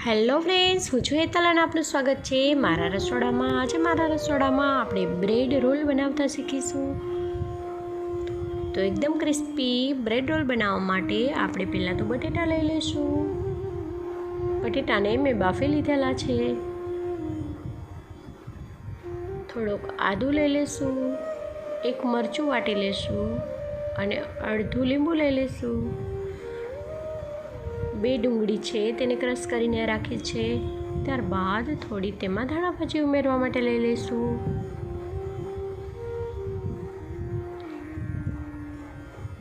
Hello friends, હું છું હેતલ અને આપનું સ્વાગત છે મારા રસોડામાં. આજે મારા રસોડામાં આપણે બ્રેડ રોલ બનાવતા શીખીશું. તો એકદમ ક્રિસ્પી બ્રેડ રોલ બનાવવા માટે આપણે પહેલાં તો બટેટા લઈ લઈશું. બટેટાને મેં બાફી લીધેલા છે. થોડોક આદું લઈ લઈશું, એક મરચું વાટી લઈશું અને અડધું લીંબુ લઈ લઈશું. 2 ડુંગળી છે તેને ક્રશ કરીને રાખી છે. ત્યારબાદ થોડી તેમાં ધાણા ભાજી ઉમેરવા માટે લઈ લઈશું.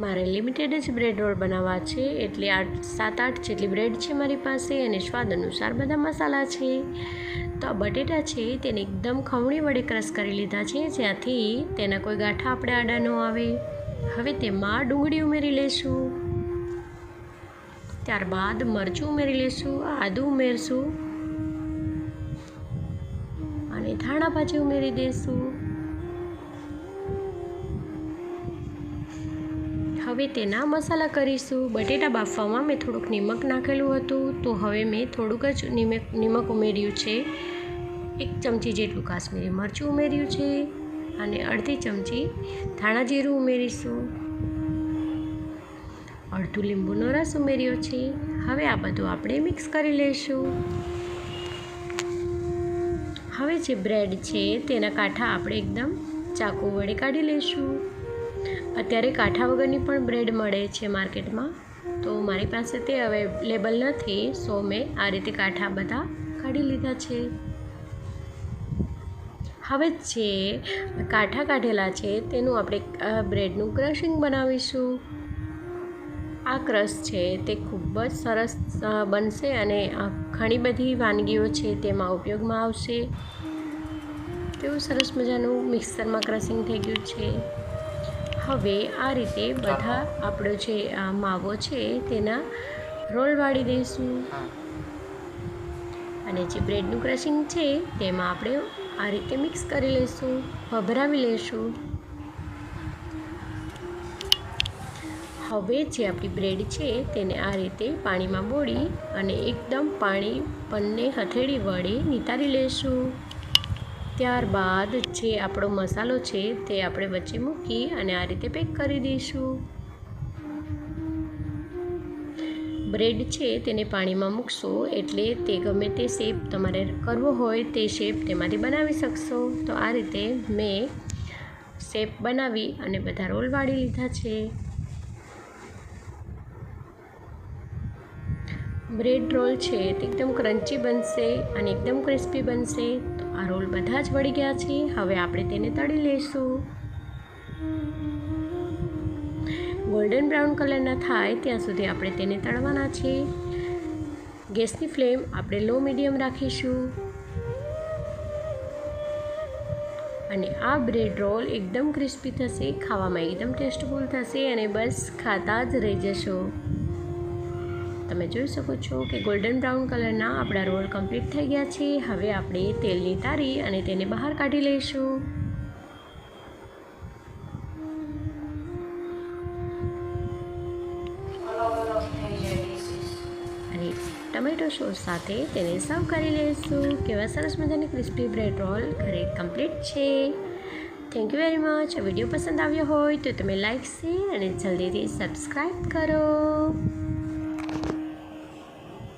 મારે લિમિટેડ જ બ્રેડ રોલ બનાવવા છે, એટલે 7-8 જેટલી બ્રેડ છે મારી પાસે અને સ્વાદ અનુસાર બધા મસાલા છે. તો આ બટેટા છે તેને એકદમ ખમણી વડે ક્રશ કરી લીધા છે, જ્યાંથી તેના કોઈ ગાંઠા આપણે આડા ન આવે. હવે તેમાં ડુંગળી ઉમેરી લઈશું. ત્યારબાદ મરચું ઉમેરી લઈશું, આદું ઉમેરશું અને ધાણા ભાજી ઉમેરી દઈશું. હવે તેના મસાલા કરીશું. બટેટા બાફવામાં મેં થોડુંક નિમક નાખેલું હતું, તો હવે મેં થોડુંક જ નિમક ઉમેર્યું છે. 1 ચમચી જેટલું કાશ્મીરી મરચું ઉમેર્યું છે અને અડધી ચમચી ધાણા જીરું ઉમેરીશું. અડધું લીંબુનો રસ ઉમેર્યો છે. હવે આ બધું આપણે મિક્સ કરી લઈશું. હવે જે બ્રેડ છે તેના કાંઠા આપણે એકદમ ચાકુ વડે કાઢી લઈશું. અત્યારે કાંઠા વગરની પણ બ્રેડ મળે છે માર્કેટમાં, તો મારી પાસે તે અવેલેબલ નથી, સો મેં આ રીતે કાંઠા બધા કાઢી લીધા છે. હવે જે કાંઠા કાઢેલા છે તેનું આપણે બ્રેડનું ક્રશિંગ બનાવીશું. આ ક્રશ છે તે ખૂબ જ સરસ બનશે અને ઘણી બધી વાનગીઓ છે તેમાં ઉપયોગમાં આવશે. કેવું સરસ મજાનું મિક્સરમાં ક્રશિંગ થઈ ગયું છે. હવે આ રીતે બધા આપણો જે માવો છે તેના રોલ વાળી દઈશું અને જે બ્રેડનું ક્રશિંગ છે તેમાં આપણે આ રીતે મિક્સ કરી લઈશું, ભભરાવી લઈશું. હવે જે આપણી બ્રેડ છે તેને આ રીતે પાણીમાં બોળી અને એકદમ પાણી બંને હથેળી વડે નિતારી લઈશું. ત્યારબાદ જે આપણો મસાલો છે તે આપણે વચ્ચે મૂકી અને આ રીતે પેક કરી દઈશું. બ્રેડ છે તેને પાણીમાં મૂકશો એટલે તે ગમે તે શેપ તમારે કરવો હોય તે શેપ તેમાંથી બનાવી શકશો. તો આ રીતે મેં શેપ બનાવી અને બધા રોલ વાળી લીધા છે. બ્રેડ રોલ છે તે એકદમ ક્રન્ચી બનશે અને એકદમ ક્રિસ્પી બનશે. તો આ રોલ બધા જ વળી ગયા છે. હવે આપણે તેને તળી લઈશું. ગોલ્ડન બ્રાઉન કલરના થાય ત્યાં સુધી આપણે તેને તળવાના છે. ગેસની ફ્લેમ આપણે લો મીડિયમ રાખીશું અને આ બ્રેડ રોલ એકદમ ક્રિસ્પી થશે, ખાવામાં એકદમ ટેસ્ટફુલ થશે અને બસ ખાતા જ રહી જશો. તમે જોઈ શકો છો કે ગોલ્ડન બ્રાઉન કલરના આપણા રોલ કમ્પ્લીટ થઈ ગયા છે. હવે આપણે તેલની તારી અને તેને બહાર કાઢી લઈશું. અને ટમેટો સોસ સાથે તેને સર્વ કરી લઈશું. કેવા સરસ મજાની ક્રિસ્પી બ્રેડ રોલ ઘરે કમ્પ્લીટ છે. Thank you very much. Video પસંદ આવ્યો હોય તો તમે લાઈક, શેર અને જલ્દીથી સબસ્ક્રાઈબ કરો.